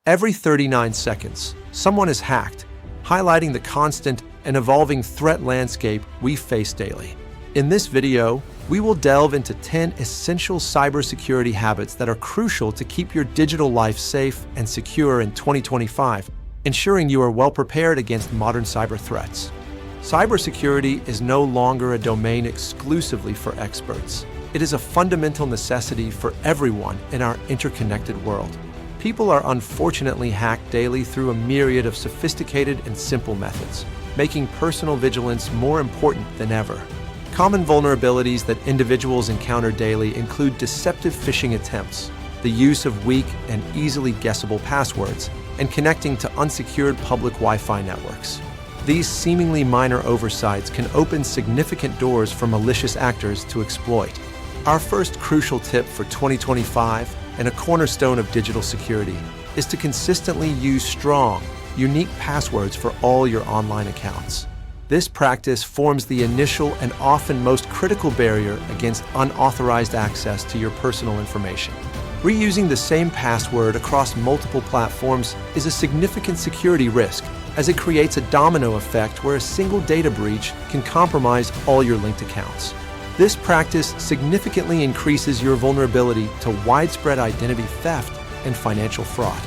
Every 39 seconds, someone is hacked, highlighting the constant and evolving threat landscape we face daily. In this video, we will delve into 10 essential cybersecurity habits that are crucial to keep your digital life safe and secure in 2025, ensuring you are well prepared against modern cyber threats. Cybersecurity is no longer a domain exclusively for experts. It is a fundamental necessity for everyone in our interconnected world. People are unfortunately hacked daily through a myriad of sophisticated and simple methods, making personal vigilance more important than ever. Common vulnerabilities that individuals encounter daily include deceptive phishing attempts, the use of weak and easily guessable passwords, and connecting to unsecured public Wi-Fi networks. These seemingly minor oversights can open significant doors for malicious actors to exploit. Our first crucial tip for 2025, and a cornerstone of digital security, is to consistently use strong, unique passwords for all your online accounts. This practice forms the initial and often most critical barrier against unauthorized access to your personal information. Reusing the same password across multiple platforms is a significant security risk, as it creates a domino effect where a single data breach can compromise all your linked accounts. This practice significantly increases your vulnerability to widespread identity theft and financial fraud.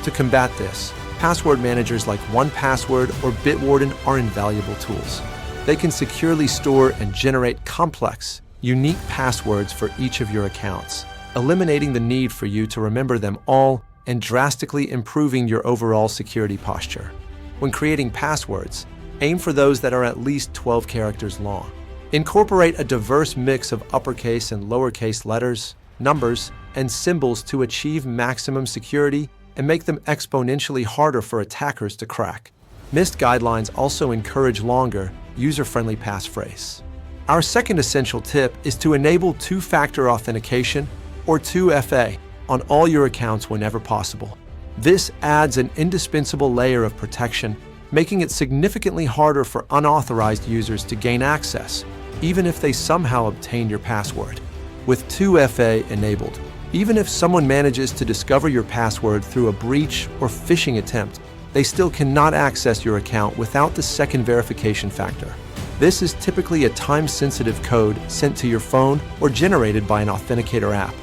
To combat this, password managers like 1Password or Bitwarden are invaluable tools. They can securely store and generate complex, unique passwords for each of your accounts, eliminating the need for you to remember them all and drastically improving your overall security posture. When creating passwords, aim for those that are at least 12 characters long. Incorporate a diverse mix of uppercase and lowercase letters, numbers, and symbols to achieve maximum security and make them exponentially harder for attackers to crack. NIST guidelines also encourage longer, user-friendly passphrase. Our second essential tip is to enable two-factor authentication, or 2FA, on all your accounts whenever possible. This adds an indispensable layer of protection, making it significantly harder for unauthorized users to gain access, even if they somehow obtain your password. With 2FA enabled, even if someone manages to discover your password through a breach or phishing attempt, they still cannot access your account without the second verification factor. This is typically a time-sensitive code sent to your phone or generated by an authenticator app.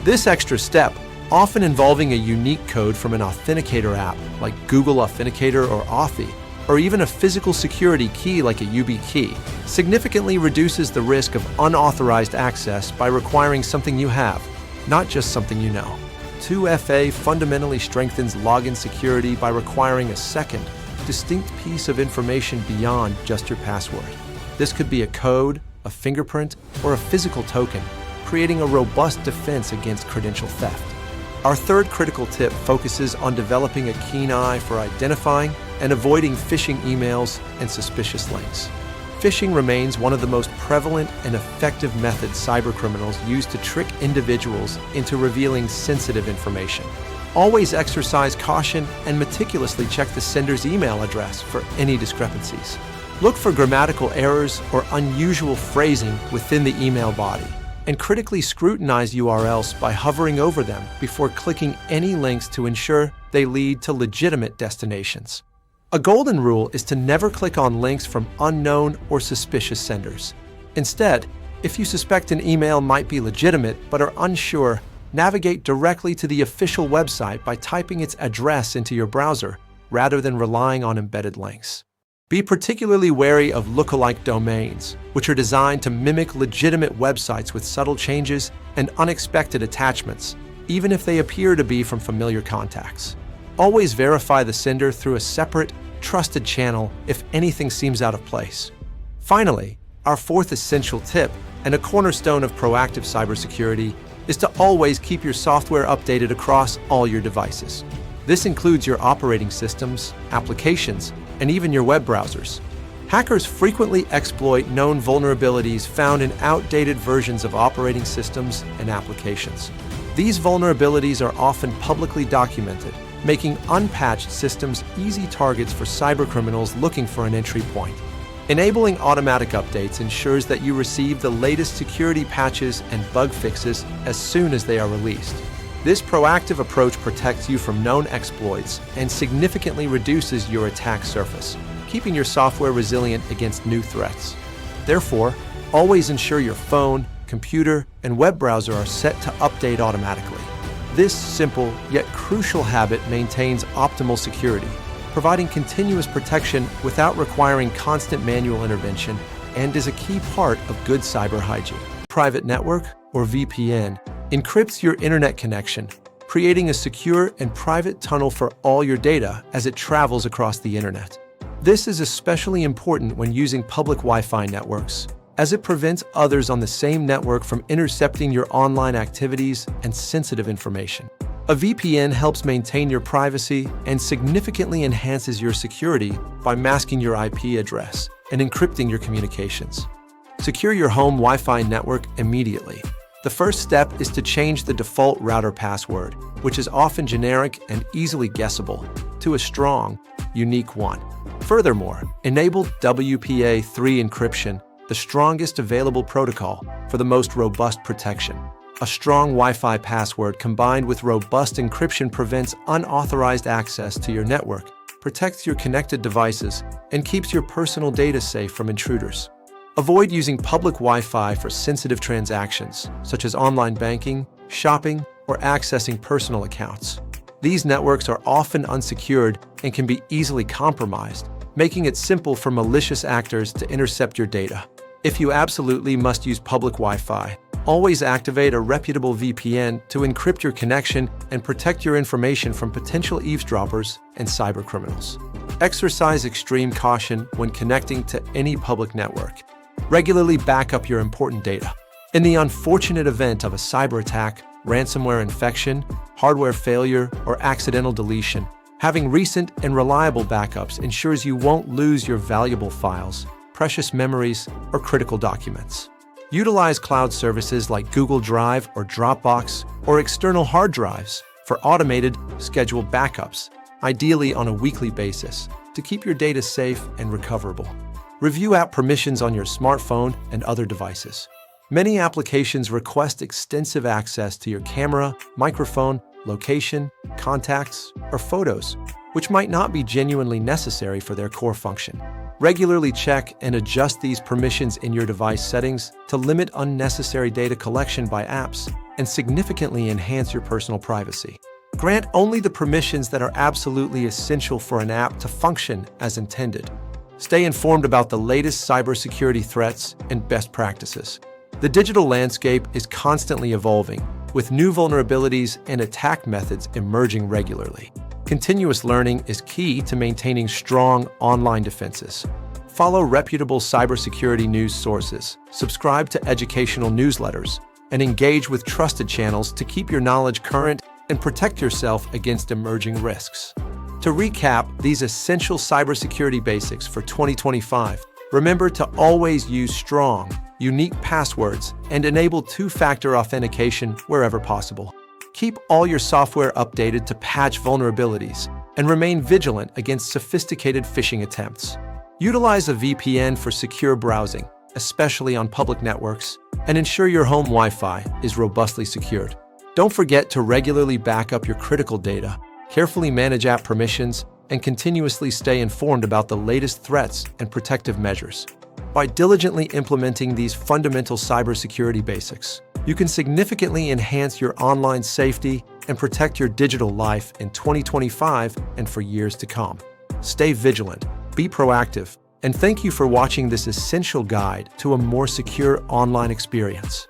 This extra step, often involving a unique code from an authenticator app like Google Authenticator or Authy, or even a physical security key like a YubiKey, significantly reduces the risk of unauthorized access by requiring something you have, not just something you know. 2FA fundamentally strengthens login security by requiring a second, distinct piece of information beyond just your password. This could be a code, a fingerprint, or a physical token, creating a robust defense against credential theft. Our third critical tip focuses on developing a keen eye for identifying and avoiding phishing emails and suspicious links. Phishing remains one of the most prevalent and effective methods cybercriminals use to trick individuals into revealing sensitive information. Always exercise caution and meticulously check the sender's email address for any discrepancies. Look for grammatical errors or unusual phrasing within the email body, and critically scrutinize URLs by hovering over them before clicking any links to ensure they lead to legitimate destinations. A golden rule is to never click on links from unknown or suspicious senders. Instead, if you suspect an email might be legitimate but are unsure, navigate directly to the official website by typing its address into your browser rather than relying on embedded links. Be particularly wary of lookalike domains, which are designed to mimic legitimate websites with subtle changes and unexpected attachments, even if they appear to be from familiar contacts. Always verify the sender through a separate, trusted channel if anything seems out of place. Finally, our fourth essential tip, and a cornerstone of proactive cybersecurity, is to always keep your software updated across all your devices. This includes your operating systems, applications, and even your web browsers. Hackers frequently exploit known vulnerabilities found in outdated versions of operating systems and applications. These vulnerabilities are often publicly documented, making unpatched systems easy targets for cybercriminals looking for an entry point. Enabling automatic updates ensures that you receive the latest security patches and bug fixes as soon as they are released. This proactive approach protects you from known exploits and significantly reduces your attack surface, keeping your software resilient against new threats. Therefore, always ensure your phone, computer, and web browser are set to update automatically. This simple yet crucial habit maintains optimal security, providing continuous protection without requiring constant manual intervention, and is a key part of good cyber hygiene. Private network, or VPN, encrypts your internet connection, creating a secure and private tunnel for all your data as it travels across the internet. This is especially important when using public Wi-Fi networks, as it prevents others on the same network from intercepting your online activities and sensitive information. A VPN helps maintain your privacy and significantly enhances your security by masking your IP address and encrypting your communications. Secure your home Wi-Fi network immediately. The first step is to change the default router password, which is often generic and easily guessable, to a strong, unique one. Furthermore, enable WPA3 encryption, the strongest available protocol for the most robust protection. A strong Wi-Fi password combined with robust encryption prevents unauthorized access to your network, protects your connected devices, and keeps your personal data safe from intruders. Avoid using public Wi-Fi for sensitive transactions, such as online banking, shopping, or accessing personal accounts. These networks are often unsecured and can be easily compromised, making it simple for malicious actors to intercept your data. If you absolutely must use public Wi-Fi, always activate a reputable VPN to encrypt your connection and protect your information from potential eavesdroppers and cybercriminals. Exercise extreme caution when connecting to any public network. Regularly back up your important data. In the unfortunate event of a cyber attack, ransomware infection, hardware failure, or accidental deletion, having recent and reliable backups ensures you won't lose your valuable files, precious memories, or critical documents. Utilize cloud services like Google Drive or Dropbox or external hard drives for automated, scheduled backups, ideally on a weekly basis, to keep your data safe and recoverable. Review app permissions on your smartphone and other devices. Many applications request extensive access to your camera, microphone, location, contacts, or photos, which might not be genuinely necessary for their core function. Regularly check and adjust these permissions in your device settings to limit unnecessary data collection by apps and significantly enhance your personal privacy. Grant only the permissions that are absolutely essential for an app to function as intended. Stay informed about the latest cybersecurity threats and best practices. The digital landscape is constantly evolving, with new vulnerabilities and attack methods emerging regularly. Continuous learning is key to maintaining strong online defenses. Follow reputable cybersecurity news sources, subscribe to educational newsletters, and engage with trusted channels to keep your knowledge current and protect yourself against emerging risks. To recap these essential cybersecurity basics for 2025, remember to always use strong, unique passwords and enable two-factor authentication wherever possible. Keep all your software updated to patch vulnerabilities and remain vigilant against sophisticated phishing attempts. Utilize a VPN for secure browsing, especially on public networks, and ensure your home Wi-Fi is robustly secured. Don't forget to regularly back up your critical data, carefully manage app permissions, and continuously stay informed about the latest threats and protective measures. By diligently implementing these fundamental cybersecurity basics, you can significantly enhance your online safety and protect your digital life in 2025 and for years to come. Stay vigilant, be proactive, and thank you for watching this essential guide to a more secure online experience.